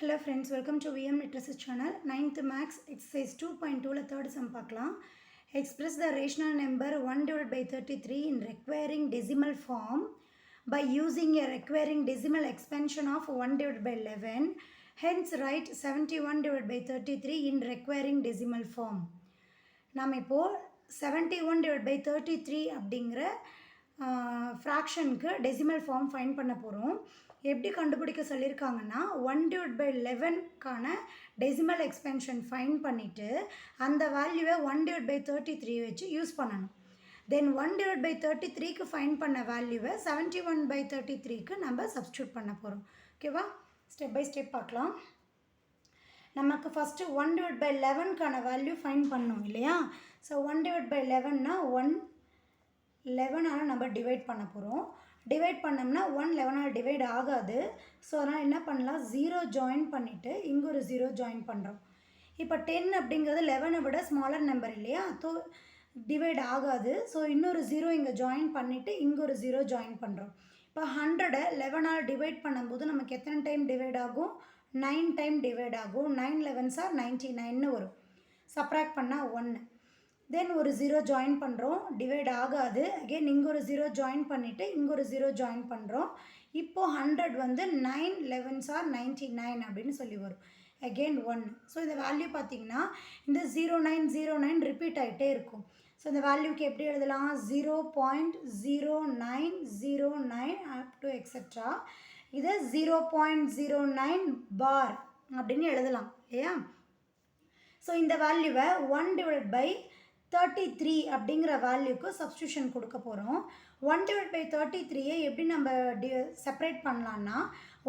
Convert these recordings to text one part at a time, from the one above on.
Hello friends, welcome to VM Literacy channel. 9th Max exercise 2.2 la third sum பார்க்கலாம். Express the rational number 1 divided by 33 in requiring decimal form by using a requiring decimal expansion of 1 divided by 11. Hence write 71 divided by 33 in requiring decimal form. நாம் இப்போ 71 divided by 33 அப்படிங்கிற ஃப்ராக்ஷனுக்கு decimal form find பண்ண போகிறோம். எப்படி கண்டுபிடிக்க சொல்லியிருக்காங்கன்னா 1 divided by 11க்கான decimal எக்ஸ்பென்ஷன் find பண்ணிவிட்டு அந்த வேல்யூவை 1 divided by 33 வச்சு யூஸ் பண்ணணும். தென் 1 divided by 33க்கு ஃபைண்ட் பண்ண வேல்யூவை 71 by 33க்கு நம்ம சப்ஸ்டியூட் பண்ண போகிறோம். ஓகேவா, ஸ்டெப் பை ஸ்டெப் பார்க்கலாம். நமக்கு ஃபஸ்ட்டு 1 divided by 11க்கான வேல்யூ ஃபைண்ட் பண்ணணும் இல்லையா. ஸோ 1 divided by 11னா 11ஆல் நம்ம டிவைட் பண்ண போகிறோம். டிவைட் பண்ணோம்னா 11ஆல் டிவைட் ஆகாது. ஸோ அதனால் என்ன பண்ணலாம், 0 ஜாயின் பண்ணிவிட்டு இங்கே ஒரு 0 ஜாயின் பண்ணுறோம். இப்போ 10 அப்படிங்கிறது 11ஐ விட ஸ்மாலர் நம்பர் இல்லையா, ஸோ டிவைட் ஆகாது. ஸோ இன்னொரு 0 இங்கே ஜாயின் பண்ணிவிட்டு இங்கே ஒரு 0 ஜாயின் பண்ணுறோம். இப்போ 100ஐ 11ஆல் டிவைட் பண்ணும்போது நமக்கு எத்தனை டைம் டிவைட் ஆகும், 9 டைம் டிவைட் ஆகும். 9 11s are 99ன்னு வரும். சப்ராக்ட் பண்ணால் 1. தென் ஒரு 0 ஜாயின் பண்ணுறோம், டிவைட் ஆகாது. அகெயின் இங்கே ஒரு 0 ஜாயின் பண்ணிவிட்டு இங்கே ஒரு 0 ஜாயின் பண்ணுறோம். இப்போது 100 வந்து 9 11s are 99 அப்படின்னு சொல்லி வரும். அகெயின் 1. ஸோ இந்த வேல்யூ பார்த்திங்கன்னா இந்த 0909 ரிப்பீட் ஆகிட்டே இருக்கும். ஸோ இந்த வேல்யூக்கு எப்படி எழுதலாம், 0.0909 அப் டு எக்ஸெட்ரா. இதை 0.09 பார் அப்படின்னு எழுதலாம் இல்லையா. ஸோ இந்த வேல்யூவை 1 divided by 33 அப்படிங்கிற வேல்யூக்கு சப்ஸ்டியூஷன் கொடுக்க போகிறோம். 1 divided by 33ஐ எப்படி நம்ம செப்பரேட் பண்ணலான்னா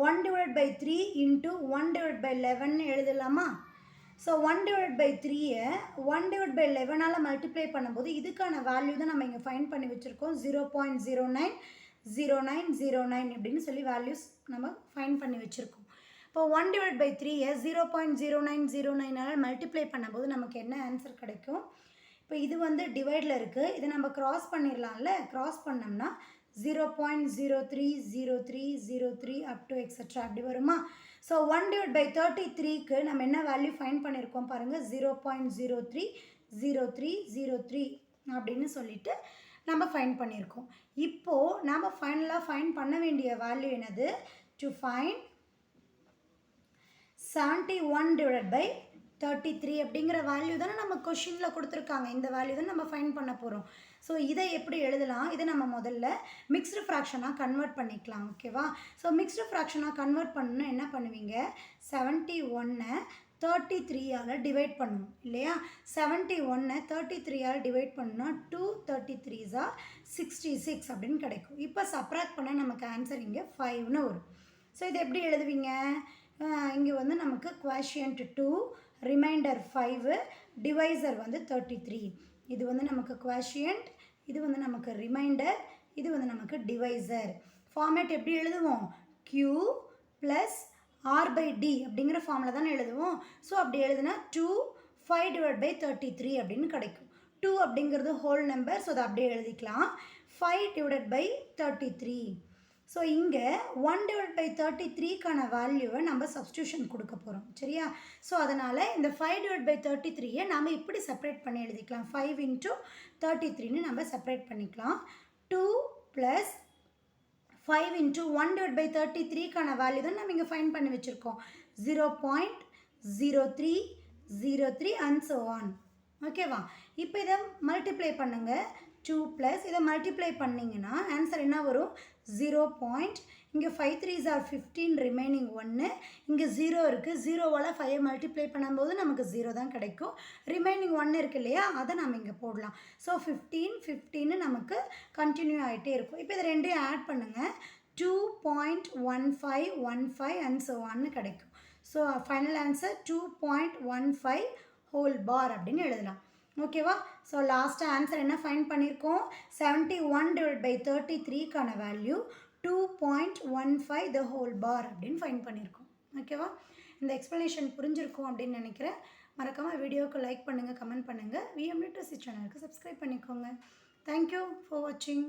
1 divided by 3 into 1 divided by 11 எழுதலாமா. ஸோ 1 divided by 3ஐ 1 divided by 11ஆல் மல்டிப்ளை பண்ணும்போது இதுக்கான வேல்யூ தான் நம்ம இங்கே ஃபைண்ட் பண்ணி வச்சுருக்கோம். 0.090909 அப்படின்னு சொல்லி வேல்யூஸ் நம்ம ஃபைண்ட் பண்ணி வச்சுருக்கோம். இப்போ 1 divided by 3ஐ 0.0909ஆல் மல்டிப்ளை பண்ணும்போது நமக்கு என்ன ஆன்சர் கிடைக்கும். இப்போ இது வந்து டிவைடில் இருக்குது, இதை நம்ம க்ராஸ் பண்ணிடலாம்ல. க்ராஸ் பண்ணோம்னா 0.030303 அப் டு எக்ஸெட்ரா அப்படி வருமா. ஸோ 1 divided by 33க்கு நம்ம என்ன வேல்யூ ஃபைண்ட் பண்ணியிருக்கோம் பாருங்கள், 0.030303 அப்படின்னு சொல்லிட்டு நம்ம ஃபைண்ட் பண்ணியிருக்கோம். இப்போது நம்ம ஃபைனலாக ஃபைண்ட் பண்ண வேண்டிய வேல்யூ என்னது, டு ஃபைண்ட் 71 divided by 33 அப்படிங்கிற வேல்யூ தானே நம்ம கொஷினில் கொடுத்துருக்காங்க. இந்த வேல்யூ தான் நம்ம ஃபைண்ட் பண்ண போகிறோம். ஸோ இதை எப்படி எழுதலாம், இதை நம்ம முதல்ல மிக்ஸ்டு ஃப்ராக்ஷனாக கன்வெர்ட் பண்ணிக்கலாம். ஓகேவா. ஸோ மிக்ஸ்டு ஃப்ராக்ஷனாக கன்வெர்ட் பண்ணணும்னா என்ன பண்ணுவீங்க, 71ஐ 33ஆல் டிவைட் பண்ணணும் இல்லையா. 71ஐ 33ஆல் டிவைட் பண்ணணும்னா 2 33s are 66 அப்படின்னு கிடைக்கும். இப்போ சப்ராக்ட் பண்ண நமக்கு ஆன்சர் இங்கே 5ன்னு வரும். ஸோ இதை எப்படி எழுதுவீங்க, இங்கே வந்து நமக்கு குவாஷியன்ட் 2, ரிமைண்டர் 5, டிவைசர் வந்து 33. இது வந்து நமக்கு குவாஷியன்ட், இது வந்து நமக்கு ரிமைண்டர், இது வந்து நமக்கு டிவைசர். ஃபார்மேட் எப்படி எழுதுவோம், q + r/d அப்படிங்கிற ஃபார்மில் தானே எழுதுவோம். ஸோ அப்படி எழுதுனா 2 5 divided by 33 அப்படின்னு கிடைக்கும். 2 அப்படிங்கிறது ஹோல் நம்பர், ஸோ அதை அப்படியே எழுதிக்கலாம். 5 divided by 33. ஸோ இங்கே 1 divided by 33க்கான வேல்யூவை நம்ம சப்ஸ்டியூஷன் கொடுக்க போகிறோம் சரியா. ஸோ அதனால் இந்த 5 divided by 33ஐ நம்ம இப்படி செப்பரேட் பண்ணி எழுதிக்கலாம். 5 into 33ன்னு நம்ம செப்பரேட் பண்ணிக்கலாம். 2 + 5 into 1 divided by 33க்கான வேல்யூ தான் நம்ம இங்கே ஃபைண்ட் பண்ணி வச்சுருக்கோம். 0.0303 அண்ட் ஸோ ஆன். ஓகேவா. இப்போ இதை மல்டிப்ளை பண்ணுங்கள். 2 + இதை மல்டிப்ளை பண்ணிங்கன்னா ஆன்சர் என்ன வரும், 0. இங்கே 5 3s are 15, ரிமைனிங் 1. இங்கே 0 இருக்குது, 0வால் 5ஐ மல்டிப்ளை பண்ணும்போது நமக்கு 0 தான் கிடைக்கும். ரிமைனிங் 1 இருக்குது இல்லையா, அதை நம்ம இங்கே போடலாம். ஸோ 15 நமக்கு கண்டினியூ ஆகிட்டே இருக்கும். இப்போ இதை ரெண்டையும் ஆட் பண்ணுங்கள், 2.1515 அண்ட் ஸோ ஆன்னு கிடைக்கும். ஸோ ஃபைனல் ஆன்சர் 2.15 ஹோல் பார் அப்படின்னு எழுதலாம். ஓகேவா. ஸோ லாஸ்ட்டாக ஆன்சர் என்ன ஃபைண்ட் பண்ணியிருக்கோம், 71 divided by 33க்கான வேல்யூ 2.15 the whole bar அப்படின்னு ஃபைண்ட் பண்ணியிருக்கோம். ஓகேவா. இந்த எக்ஸ்ப்ளனேஷன் புரிஞ்சிருக்கும் அப்படின்னு நினைக்கிறேன். மறக்காமல் வீடியோவுக்கு லைக் பண்ணுங்கள், கமெண்ட் பண்ணுங்கள். VM Literacy சேனலுக்கு சப்ஸ்கிரைப் பண்ணிக்கோங்க. தேங்க்யூ ஃபார் வாட்சிங்.